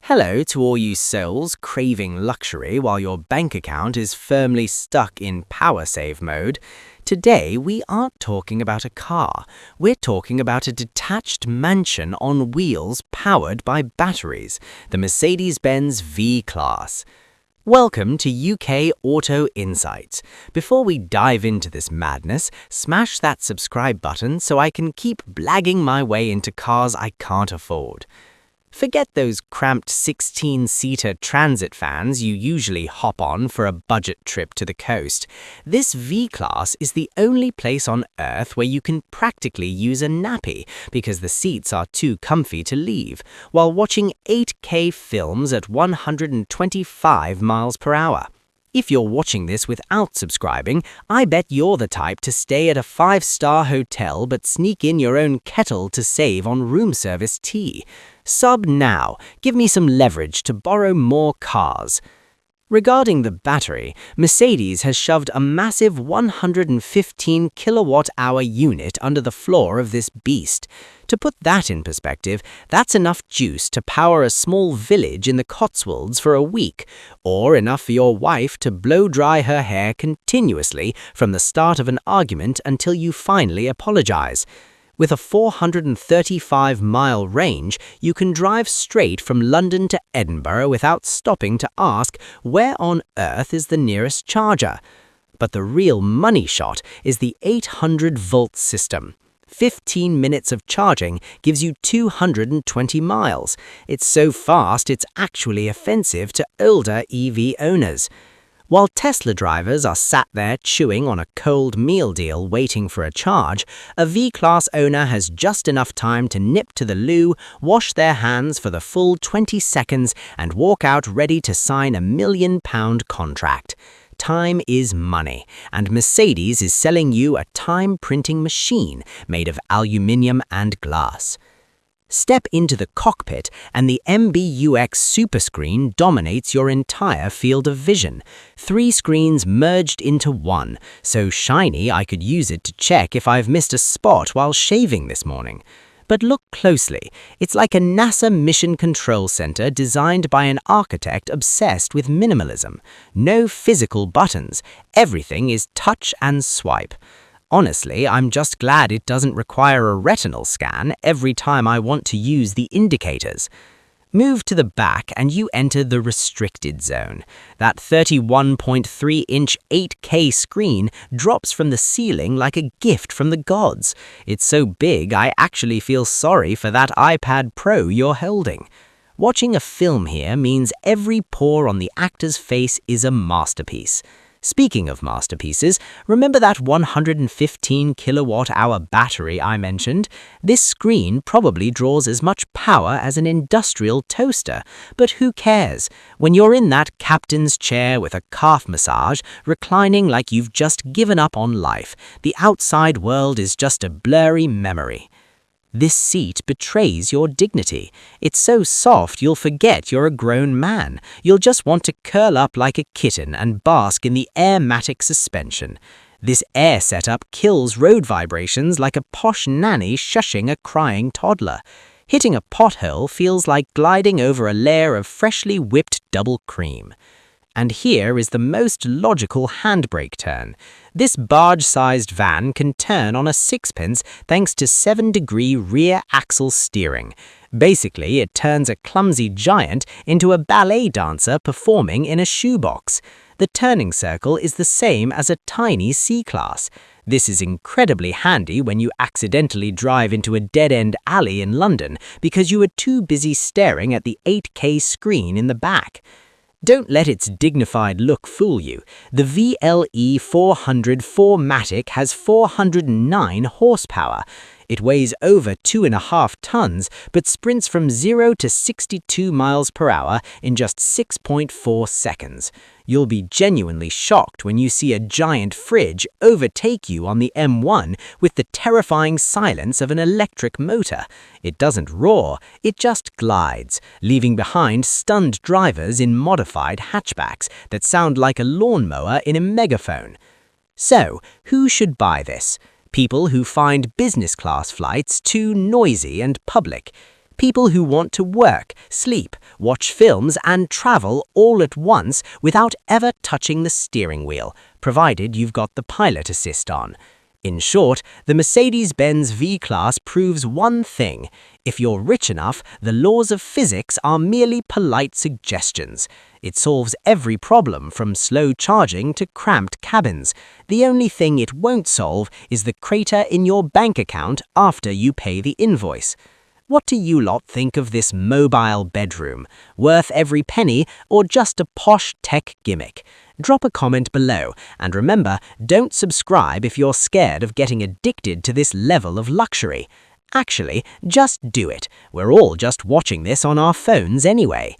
Hello to all you souls craving luxury while your bank account is firmly stuck in power save mode. Today we aren't talking about a car, we're talking about a detached mansion on wheels powered by batteries, the Mercedes-Benz V-Class. Welcome to UK Auto Insights. Before we dive into this madness, smash that subscribe button so I can keep blagging my way into cars I can't afford. Forget those cramped 16-seater transit vans you usually hop on for a budget trip to the coast. This V-Class is the only place on Earth where you can practically use a nappy because the seats are too comfy to leave, while watching 8K films at 125 miles per hour. If you're watching this without subscribing, I bet you're the type to stay at a 5-star hotel but sneak in your own kettle to save on room service tea. Sub now. Give me some leverage to borrow more cars. Regarding the battery, Mercedes has shoved a massive 115 kilowatt-hour unit under the floor of this beast. To put that in perspective, that's enough juice to power a small village in the Cotswolds for a week, or enough for your wife to blow-dry her hair continuously from the start of an argument until you finally apologize. With a 435-mile range, you can drive straight from London to Edinburgh without stopping to ask where on earth is the nearest charger. But the real money shot is the 800-volt system. 15 minutes of charging gives you 220 miles. It's so fast it's actually offensive to older EV owners. While Tesla drivers are sat there chewing on a cold meal deal waiting for a charge, a V-Class owner has just enough time to nip to the loo, wash their hands for the full 20 seconds, and walk out ready to sign a £1 million contract. Time is money, and Mercedes is selling you a time-printing machine made of aluminium and glass. Step into the cockpit and the MBUX Superscreen dominates your entire field of vision. 3 screens merged into one, so shiny I could use it to check if I've missed a spot while shaving this morning. But look closely, it's like a NASA mission control center designed by an architect obsessed with minimalism. No physical buttons, everything is touch and swipe. Honestly, I'm just glad it doesn't require a retinal scan every time I want to use the indicators. Move to the back and you enter the restricted zone. That 31.3-inch 8K screen drops from the ceiling like a gift from the gods. It's so big I actually feel sorry for that iPad Pro you're holding. Watching a film here means every pore on the actor's face is a masterpiece. Speaking of masterpieces, remember that 115 kilowatt-hour battery I mentioned? This screen probably draws as much power as an industrial toaster, but who cares? When you're in that captain's chair with a calf massage, reclining like you've just given up on life, the outside world is just a blurry memory. This seat betrays your dignity. It's so soft you'll forget you're a grown man. You'll just want to curl up like a kitten and bask in the AIRMATIC suspension. This air setup kills road vibrations like a posh nanny shushing a crying toddler. Hitting a pothole feels like gliding over a layer of freshly whipped double cream. And here is the most logical handbrake turn. This barge-sized van can turn on a sixpence thanks to 7-degree rear axle steering. Basically, it turns a clumsy giant into a ballet dancer performing in a shoebox. The turning circle is the same as a tiny C-Class. This is incredibly handy when you accidentally drive into a dead-end alley in London because you were too busy staring at the 8K screen in the back. Don't let its dignified look fool you. The VLE 400 4MATIC has 409 horsepower. It weighs over 2.5 tons, but sprints from 0 to 62 miles per hour in just 6.4 seconds. You'll be genuinely shocked when you see a giant fridge overtake you on the M1 with the terrifying silence of an electric motor. It doesn't roar, it just glides, leaving behind stunned drivers in modified hatchbacks that sound like a lawnmower in a megaphone. So, who should buy this? People who find business class flights too noisy and public. People who want to work, sleep, watch films and travel all at once without ever touching the steering wheel, provided you've got the pilot assist on. In short, the Mercedes-Benz V-Class proves one thing. If you're rich enough, the laws of physics are merely polite suggestions. It solves every problem from slow charging to cramped cabins. The only thing it won't solve is the crater in your bank account after you pay the invoice. What do you lot think of this mobile bedroom? Worth every penny or just a posh tech gimmick? Drop a comment below, and remember, don't subscribe if you're scared of getting addicted to this level of luxury. Actually, just do it. We're all just watching this on our phones anyway.